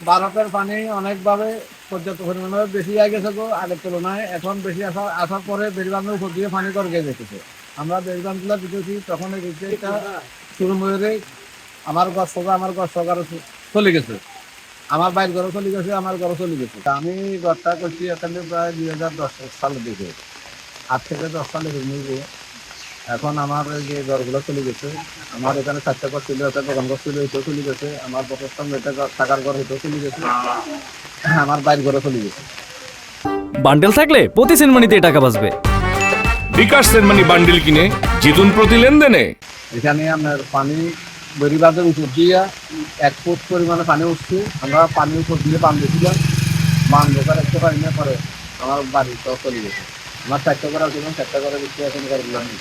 ভারতের পানি অনেকভাবে পর্যাপ্ত পরিমাণে বেশি হয়ে গেছে গো আগের তুলনায়। এখন বেশি আসার পরে বেড়িবাঁধের উপর দিয়ে পানি করে যেতেছে। আমরা বেড়িবাঁধগুলো দিতেছি তখন এটা শুরু হয়ে আমার ঘর সকারও চলে গেছে, আমার বাইর ঘরও চলে গেছে, আমার ঘরও চলে গেছে। আমি ঘরটা করছি এখানে প্রায় 2010 সালের দিকে, 8 থেকে 10 সালে নিব। এখন আমার এই যে ঘরগুলো চলে গেছে। আমার এখানে 4টা ঘর ছিল, একটা দোকান ঘর ছিল, এটাও চলে গেছে। আমার প্রথম এটা থাকার ঘর এটাও চলে গেছে, আমার বাইর ঘরও চলে গেছে। বান্ডেল থাকলে প্রতি সেনমানিতে টাকা বাঁচবে। বিকাশ সেনমানি বান্ডিল কিনে জিতুন প্রতি লেনদেনে। এখানে আপনার পানি বেড়িবাঁধের উপর দিয়ে 1 ফুট পরিমাণে পানি উঠছে। আমরা পানির উপর দিয়ে বাঁধতেছিলাম, দোকান একটু পানি না করে আমার বাড়ি তো চলে গেছে। আমার 4টা ঘর আছে, 4টা ঘরের ভিতরে এখন ঘরগুলো নেই।